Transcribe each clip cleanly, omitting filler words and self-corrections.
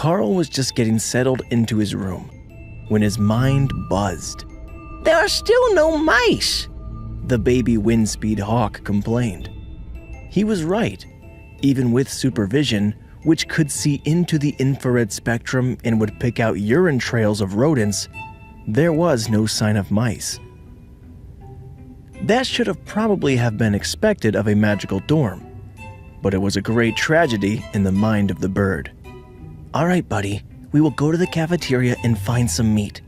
Karl was just getting settled into his room when his mind buzzed. There are still no mice, the baby Windspeed Hawk complained. He was right. Even with supervision, which could see into the infrared spectrum and would pick out urine trails of rodents, there was no sign of mice. That should have probably have been expected of a magical dorm, but it was a great tragedy in the mind of the bird. All right, buddy, we will go to the cafeteria and find some meat.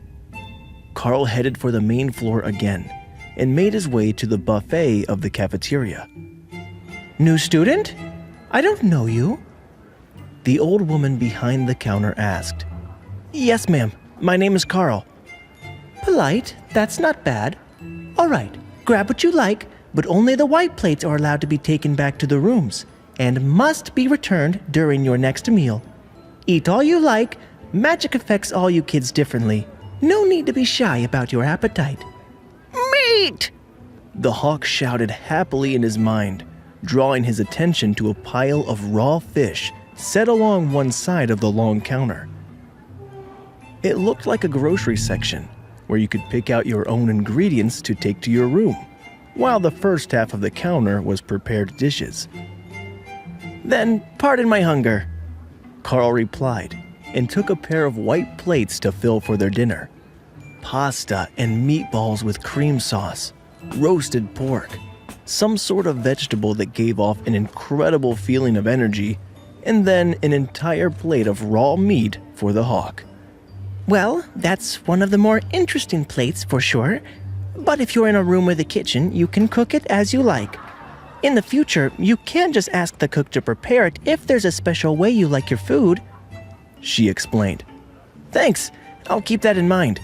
Karl headed for the main floor again and made his way to the buffet of the cafeteria. New student? I don't know you. The old woman behind the counter asked. Yes, ma'am. My name is Karl. Polite, that's not bad. All right, grab what you like, but only the white plates are allowed to be taken back to the rooms and must be returned during your next meal. Eat all you like. Magic affects all you kids differently. No need to be shy about your appetite. Meat! The hawk shouted happily in his mind, drawing his attention to a pile of raw fish set along one side of the long counter. It looked like a grocery section where you could pick out your own ingredients to take to your room, while the first half of the counter was prepared dishes. Then pardon my hunger, Karl replied, and took a pair of white plates to fill for their dinner. Pasta and meatballs with cream sauce, roasted pork, some sort of vegetable that gave off an incredible feeling of energy, and then an entire plate of raw meat for the hawk. Well, that's one of the more interesting plates for sure, but if you're in a room or the kitchen, you can cook it as you like. In the future, you can just ask the cook to prepare it if there's a special way you like your food, she explained. Thanks, I'll keep that in mind.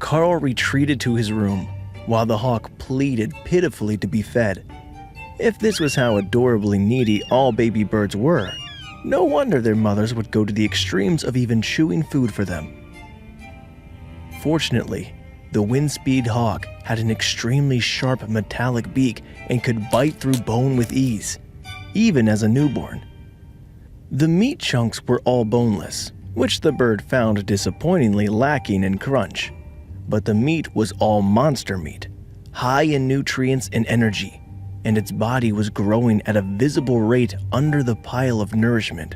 Karl retreated to his room, while the hawk pleaded pitifully to be fed. If this was how adorably needy all baby birds were, no wonder their mothers would go to the extremes of even chewing food for them. Fortunately, the Windspeed Hawk had an extremely sharp metallic beak and could bite through bone with ease, even as a newborn. The meat chunks were all boneless, which the bird found disappointingly lacking in crunch. But the meat was all monster meat, high in nutrients and energy, and its body was growing at a visible rate under the pile of nourishment.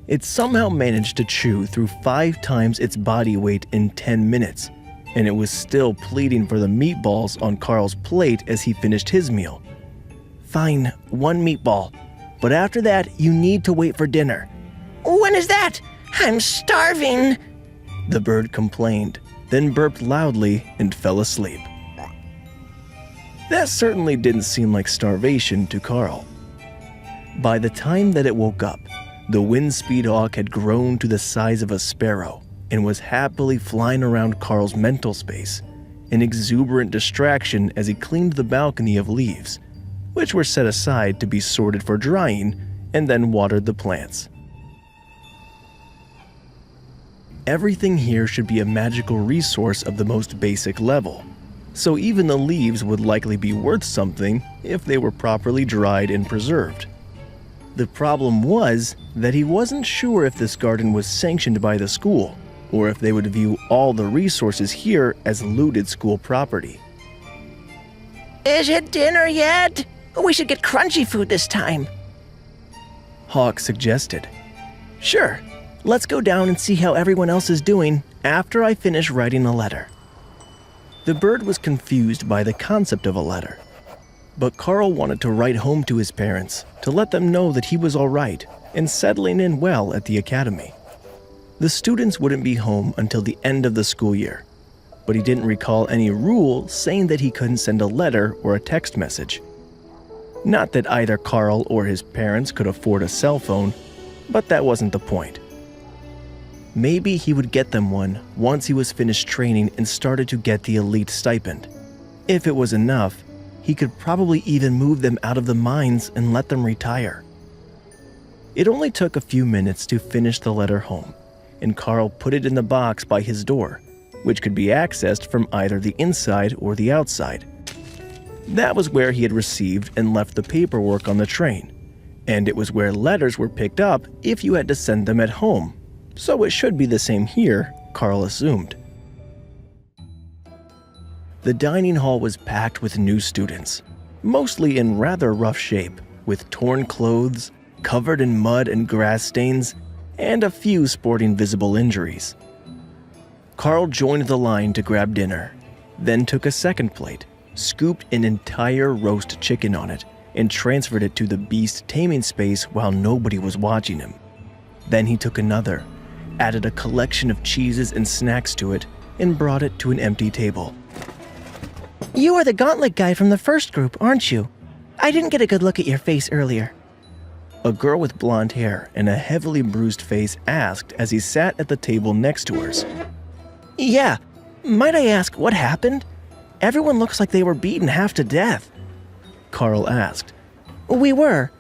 It somehow managed to chew through 5 times its body weight in 10 minutes, and it was still pleading for the meatballs on Karl's plate as he finished his meal. Fine, 1 meatball, but after that you need to wait for dinner. When is that? I'm starving, the bird complained, then burped loudly and fell asleep. That certainly didn't seem like starvation to Karl. By the time that it woke up, the Windspeed Hawk had grown to the size of a sparrow and was happily flying around Karl's mental space, an exuberant distraction as he cleaned the balcony of leaves, which were set aside to be sorted for drying, and then watered the plants. Everything here should be a magical resource of the most basic level, so even the leaves would likely be worth something if they were properly dried and preserved. The problem was that he wasn't sure if this garden was sanctioned by the school, or if they would view all the resources here as looted school property. Is it dinner yet? We should get crunchy food this time, Hawk suggested. Sure. Let's go down and see how everyone else is doing after I finish writing a letter. The bird was confused by the concept of a letter, but Karl wanted to write home to his parents to let them know that he was all right and settling in well at the academy. The students wouldn't be home until the end of the school year, but he didn't recall any rule saying that he couldn't send a letter or a text message. Not that either Karl or his parents could afford a cell phone, but that wasn't the point. Maybe he would get them one once he was finished training and started to get the elite stipend. If it was enough, he could probably even move them out of the mines and let them retire. It only took a few minutes to finish the letter home, and Karl put it in the box by his door, which could be accessed from either the inside or the outside. That was where he had received and left the paperwork on the train, and it was where letters were picked up if you had to send them at home. So it should be the same here, Karl assumed. The dining hall was packed with new students, mostly in rather rough shape, with torn clothes, covered in mud and grass stains, and a few sporting visible injuries. Karl joined the line to grab dinner, then took a second plate, scooped an entire roast chicken on it, and transferred it to the beast taming space while nobody was watching him. Then he took another, added a collection of cheeses and snacks to it, and brought it to an empty table. You are the gauntlet guy from the first group, aren't you? I didn't get a good look at your face earlier. A girl with blonde hair and a heavily bruised face asked as he sat at the table next to hers. Yeah, might I ask what happened? Everyone looks like they were beaten half to death. Karl asked. We were.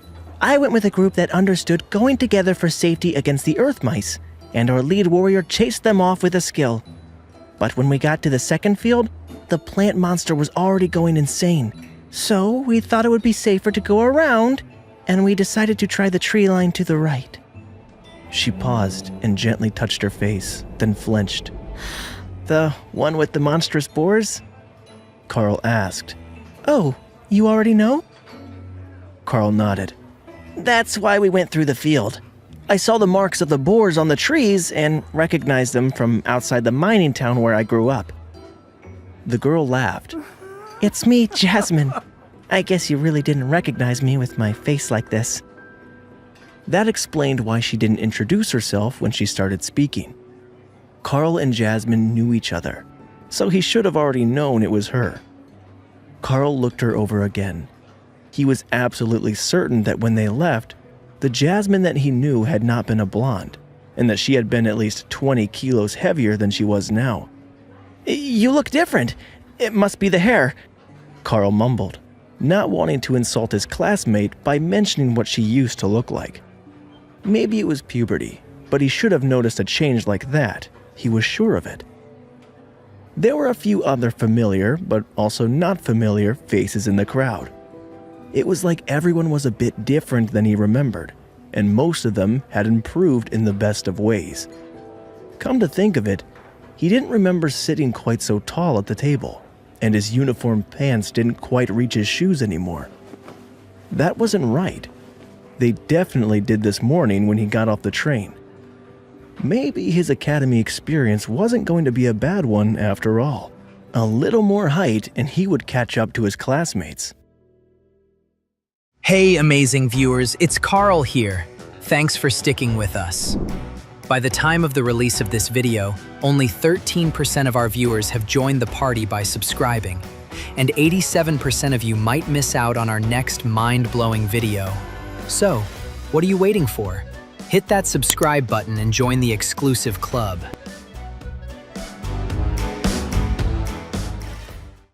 I went with a group that understood going together for safety against the earth mice, and our lead warrior chased them off with a skill. But when we got to the second field, the plant monster was already going insane. So we thought it would be safer to go around, and we decided to try the tree line to the right. She paused and gently touched her face, then flinched. The one with the monstrous boars? Karl asked. Oh, you already know? Karl nodded. That's why we went through the field. I saw the marks of the boars on the trees and recognized them from outside the mining town where I grew up. The girl laughed. It's me, Jasmine. I guess you really didn't recognize me with my face like this. That explained why she didn't introduce herself when she started speaking. Karl and Jasmine knew each other, so he should have already known it was her. Karl looked her over again. He was absolutely certain that when they left, the Jasmine that he knew had not been a blonde, and that she had been at least 20 kilos heavier than she was now. You look different. It must be the hair, Karl mumbled, not wanting to insult his classmate by mentioning what she used to look like. Maybe it was puberty, but he should have noticed a change like that. He was sure of it. There were a few other familiar, but also not familiar, faces in the crowd. It was like everyone was a bit different than he remembered, and most of them had improved in the best of ways. Come to think of it, he didn't remember sitting quite so tall at the table, and his uniform pants didn't quite reach his shoes anymore. That wasn't right. They definitely did this morning when he got off the train. Maybe his academy experience wasn't going to be a bad one after all. A little more height and he would catch up to his classmates. Hey amazing viewers, it's Karl here. Thanks for sticking with us. By the time of the release of this video, only 13% of our viewers have joined the party by subscribing, and 87% of you might miss out on our next mind-blowing video. So, what are you waiting for? Hit that subscribe button and join the exclusive club.